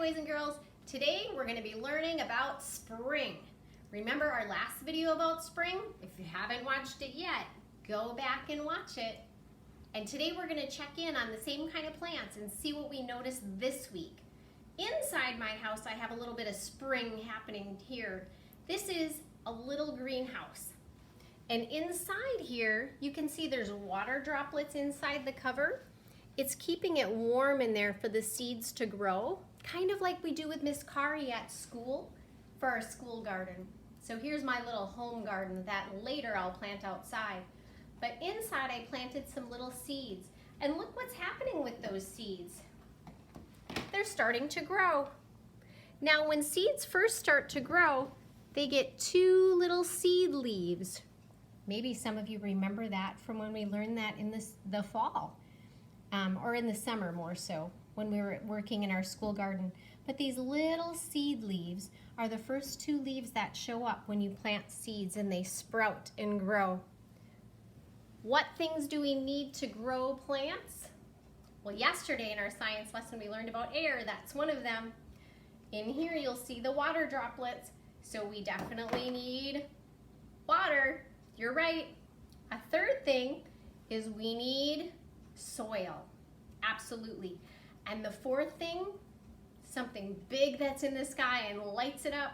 boys and girls. Today we're going to be learning about spring. Remember our last video about spring? If you haven't watched it yet, go back and watch it. And today we're going to check in on the same kind of plants and see what we noticed this week. Inside my house I have a little bit of spring happening here. This is a little greenhouse. And inside here you can see there's water droplets inside the cover. It's keeping it warm in there for the seeds to grow, kind of like we do with Miss Kari at school for our school garden. So here's my little home garden that later I'll plant outside. But inside I planted some little seeds. And look what's happening with those seeds. They're starting to grow. Now when seeds first start to grow, they get two little seed leaves. Maybe some of you remember that from when we learned that in the fall. Or in the summer more so, when we were working in our school garden. But these little seed leaves are the first two leaves that show up when you plant seeds and they sprout and grow. What things do we need to grow plants? Well, yesterday in our science lesson we learned about air. That's one of them. In here you'll see the water droplets. So we definitely need water. You're right. A third thing is we need soil. Absolutely. And the fourth thing, something big that's in the sky and lights it up,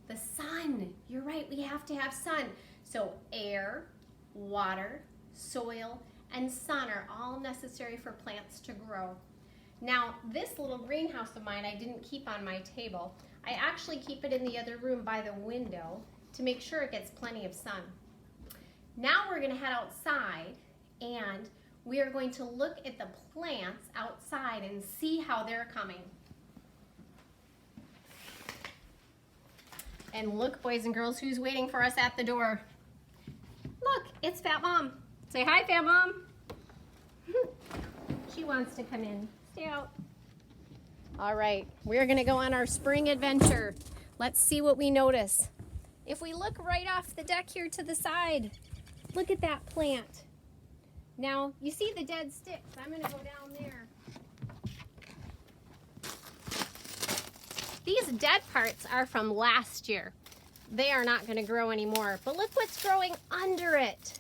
the sun. You're right, we have to have sun. So air, water, soil, and sun are all necessary for plants to grow. Now, this little greenhouse of mine I didn't keep on my table. I actually keep it in the other room by the window to make sure it gets plenty of sun. Now we're going to head outside and we are going to look at the plants outside and see how they're coming. And look, boys and girls, who's waiting for us at the door. Look, it's Fat Mom. Say hi, Fat Mom. She wants to come in. Stay out. All right, we're gonna go on our spring adventure. Let's see what we notice. If we look right off the deck here to the side, look at that plant. Now, you see the dead sticks. I'm going to go down there. These dead parts are from last year. They are not going to grow anymore. But look what's growing under it.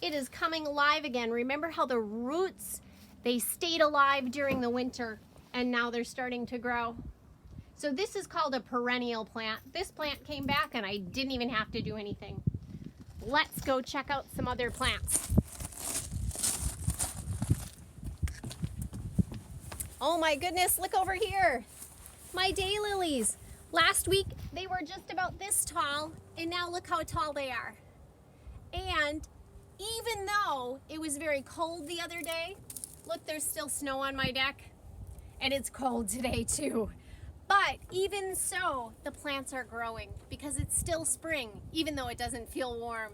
It is coming alive again. Remember how the roots, they stayed alive during the winter, and now they're starting to grow. So this is called a perennial plant. This plant came back, and I didn't even have to do anything. Let's go check out some other plants. Oh my goodness, look over here. My daylilies. Last week, they were just about this tall, and now look how tall they are. And even though it was very cold the other day, look, there's still snow on my deck, and it's cold today too. But even so, the plants are growing because it's still spring, even though it doesn't feel warm.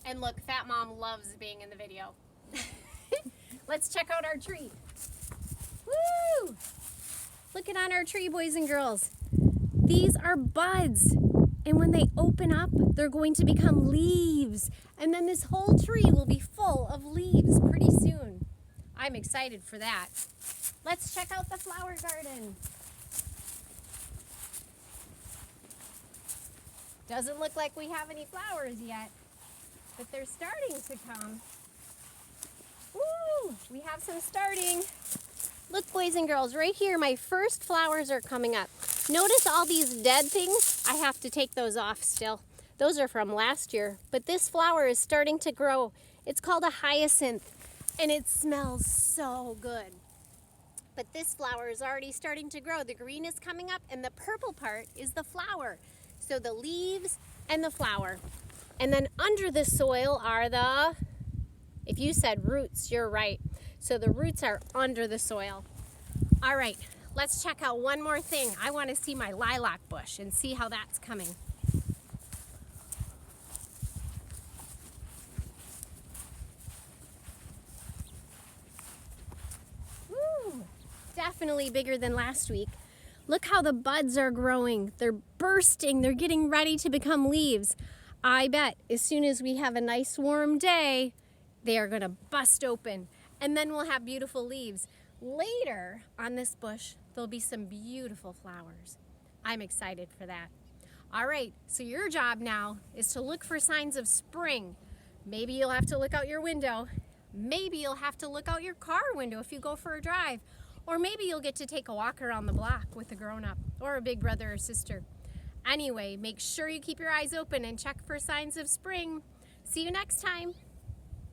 And look, Fat Mom loves being in the video. Let's check out our tree. Woo! Look at on our tree, boys and girls. These are buds, and when they open up, they're going to become leaves, and then this whole tree will be full of leaves pretty soon. I'm excited for that. Let's check out the flower garden. Doesn't look like we have any flowers yet, but they're starting to come. Woo! We have some starting. Look, boys and girls, right here, my first flowers are coming up. Notice all these dead things? I have to take those off still. Those are from last year, but this flower is starting to grow. It's called a hyacinth, and it smells so good. But this flower is already starting to grow. The green is coming up, and the purple part is the flower. So the leaves and the flower. And then under the soil are the, if you said roots, you're right. So the roots are under the soil. All right, let's check out one more thing. I want to see my lilac bush and see how that's coming. Woo! Definitely bigger than last week. Look how the buds are growing. They're bursting. They're getting ready to become leaves. I bet as soon as we have a nice warm day, they are going to bust open. And then we'll have beautiful leaves. later on this bush, there'll be some beautiful flowers. I'm excited for that. All right, so your job now is to look for signs of spring. Maybe you'll have to look out your window. Maybe you'll have to look out your car window if you go for a drive. Or maybe you'll get to take a walk around the block with a grown-up or a big brother or sister. Anyway, make sure you keep your eyes open and check for signs of spring. See you next time.